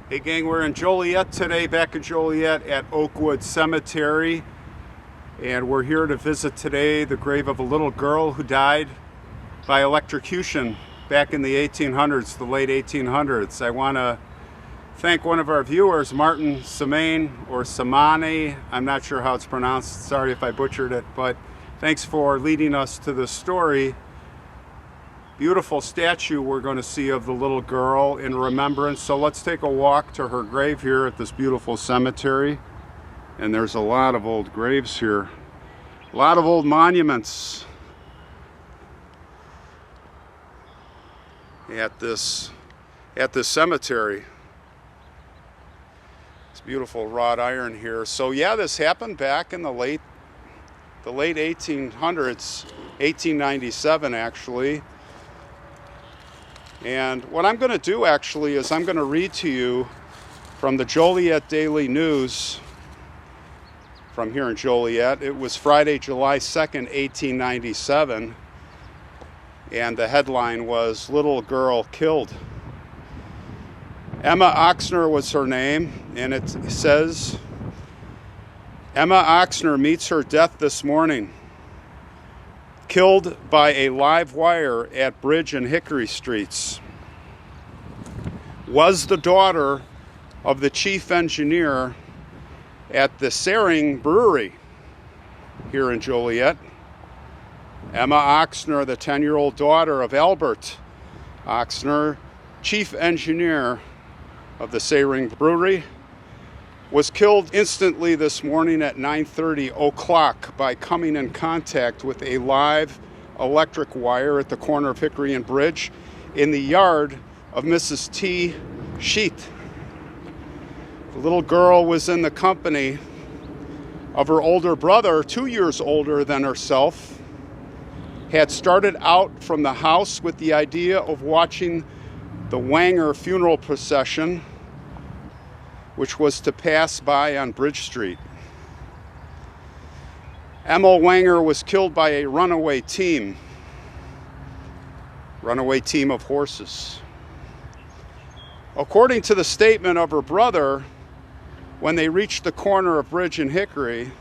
Hey gang, we're in Joliet today, back in Joliet at Oakwood Cemetery, and we're here to visit today the grave of a little girl who died by electrocution back in the 1800s, the late 1800s. I want to thank one of our viewers, Martin Samane or Samani. I'm not sure how it's pronounced, sorry if I butchered it, but thanks for leading us to the story. Beautiful statue we're going to see of the little girl in remembrance. So let's take a walk to her grave here at this beautiful cemetery. And there's a lot of old graves here. A lot of old monuments at this cemetery. It's beautiful wrought iron here. So yeah, this happened back in the late 1800s, 1897 actually. And what I'm going to do actually is I'm going to read to you from the Joliet Daily News from here in Joliet. It was Friday, July 2nd, 1897, and the headline was "Little Girl Killed." Emma Ochsner was her name, and it says, Emma Ochsner meets her death this morning, killed by a live wire at Bridge and Hickory Streets. Was the daughter of the chief engineer at the Sehring Brewery here in Joliet. Emma Ochsner, the 10-year-old daughter of Albert Ochsner, chief engineer of the Sehring Brewery, was killed instantly this morning at 9:30 o'clock by coming in contact with a live electric wire at the corner of Hickory and Bridge in the yard of Mrs. T. Scheidt. The little girl was in the company of her older brother, 2 years older than herself, had started out from the house with the idea of watching the Wanger funeral procession, which was to pass by on Bridge Street. Emma Wanger was killed by a runaway team of horses. According to the statement of her brother, when they reached the corner of Bridge and Hickory,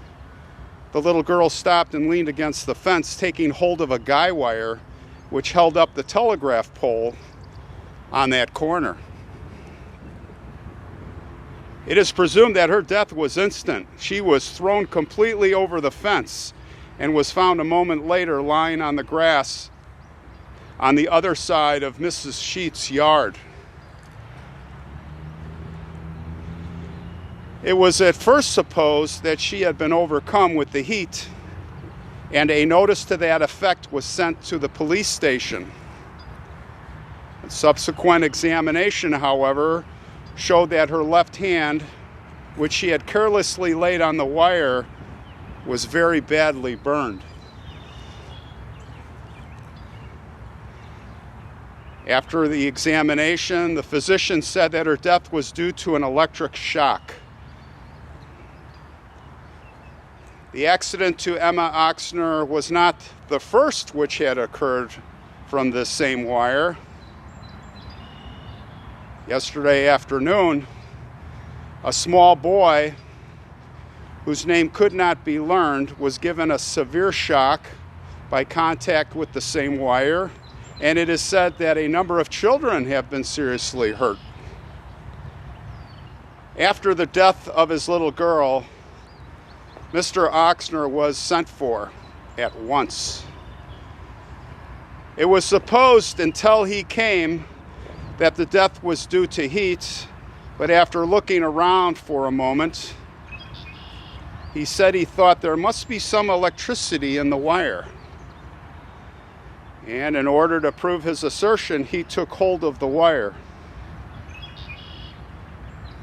the little girl stopped and leaned against the fence, taking hold of a guy wire which held up the telegraph pole on that corner. It is presumed that her death was instant. She was thrown completely over the fence and was found a moment later lying on the grass on the other side of Mrs. Scheidt's yard. It was at first supposed that she had been overcome with the heat, and a notice to that effect was sent to the police station. A subsequent examination, however, showed that her left hand, which she had carelessly laid on the wire, was very badly burned. After the examination, the physician said that her death was due to an electric shock. The accident to Emma Ochsner was not the first which had occurred from this same wire. Yesterday afternoon, a small boy whose name could not be learned was given a severe shock by contact with the same wire, and it is said that a number of children have been seriously hurt. After the death of his little girl, Mr. Ochsner was sent for at once. It was supposed until he came that the death was due to heat, but after looking around for a moment, he said he thought there must be some electricity in the wire. And in order to prove his assertion, he took hold of the wire.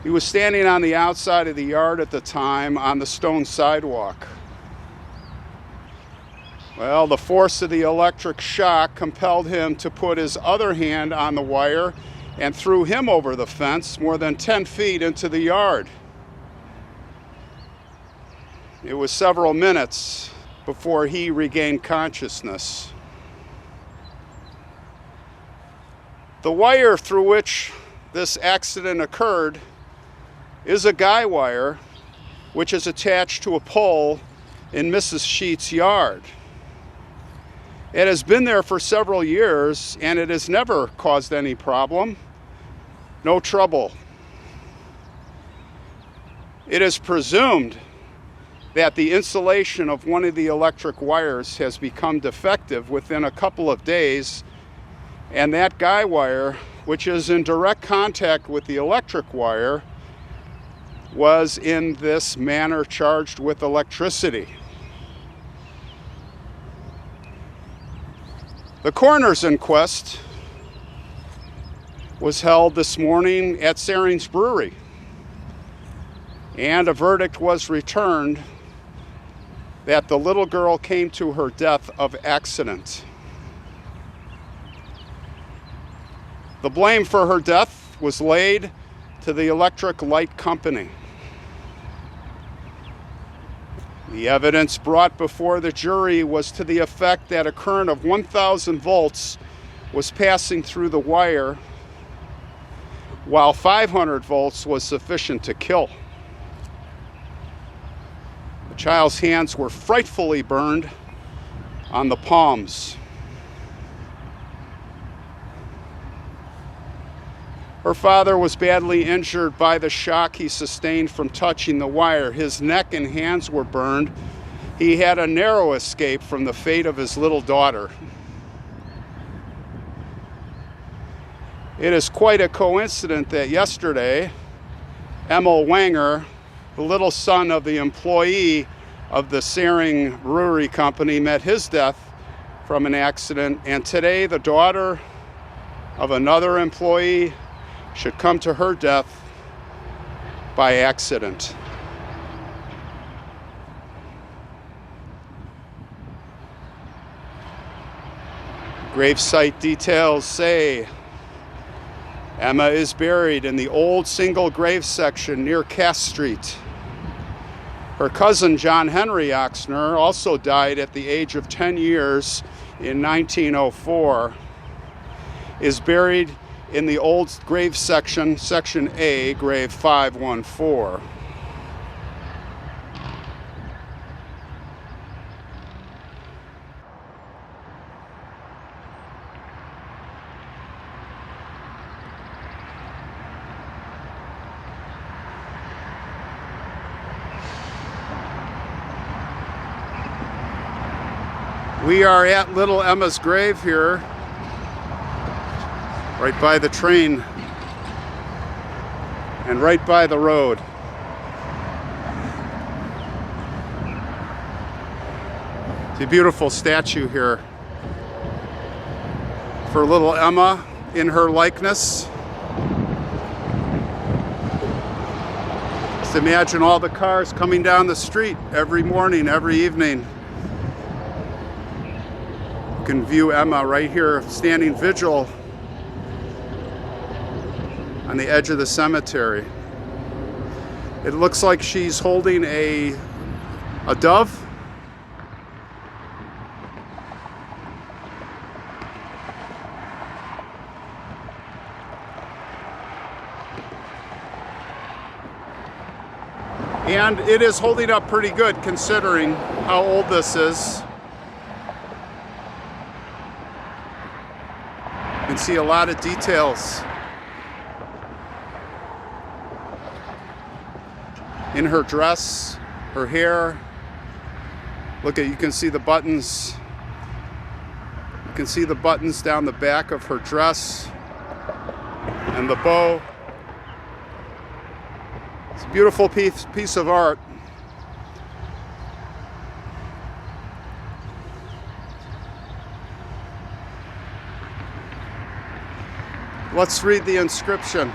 He was standing on the outside of the yard at the time on the stone sidewalk. Well, the force of the electric shock compelled him to put his other hand on the wire and threw him over the fence more than 10 feet into the yard. It was several minutes before he regained consciousness. The wire through which this accident occurred is a guy wire which is attached to a pole in Mrs. Scheidt's yard. It has been there for several years and it has never caused any problem, no trouble. It is presumed that the insulation of one of the electric wires has become defective within a couple of days, and that guy wire, which is in direct contact with the electric wire, was in this manner charged with electricity. The coroner's inquest was held this morning at Sehring Brewery, and a verdict was returned that the little girl came to her death of accident. The blame for her death was laid to the electric light company. The evidence brought before the jury was to the effect that a current of 1,000 volts was passing through the wire, while 500 volts was sufficient to kill. The child's hands were frightfully burned on the palms. Her father was badly injured by the shock he sustained from touching the wire. His neck and hands were burned. He had a narrow escape from the fate of his little daughter. It is quite a coincidence that yesterday, Emma Wanger, the little son of the employee of the Sehring Brewery Company, met his death from an accident, and today the daughter of another employee should come to her death by accident. Gravesite details say Emma is buried in the old single grave section near Cass Street. Her cousin John Henry Ochsner also died at the age of 10 years in 1904, is buried in the old grave section, Section A, grave 514. We are at little Emma's grave here, right by the train and right by the road. It's a beautiful statue here for little Emma in her likeness. Just imagine all the cars coming down the street every morning, every evening. You can view Emma right here standing vigil on the edge of the cemetery. It looks like she's holding a dove. And it is holding up pretty good considering how old this is. You can see a lot of details in her dress, her hair. Look at, you can see the buttons. You can see the buttons down the back of her dress and the bow. It's a beautiful piece of art. Let's read the inscription.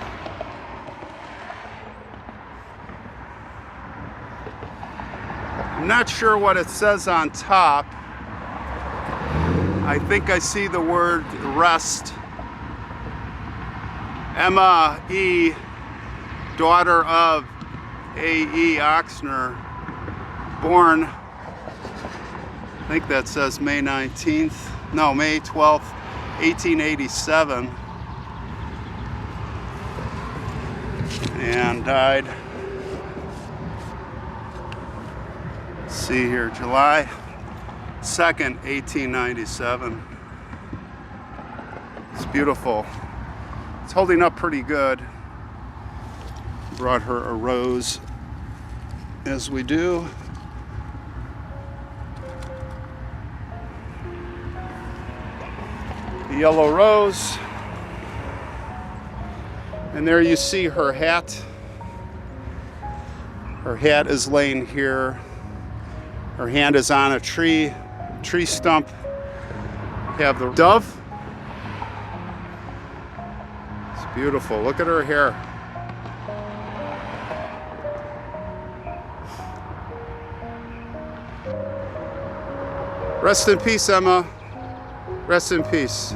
I'm not sure what it says on top. I think I see the word rest. Emma E., daughter of A.E. Ochsner, born, I think that says May 12th, 1887, and died See here, July 2nd, 1897. It's beautiful. It's holding up pretty good. Brought her a rose, as we do. The yellow rose. And there you see her hat. Her hat is laying here. Her hand is on a tree stump. You have the dove. It's beautiful. Look at her hair. Rest in peace, Emma. Rest in peace.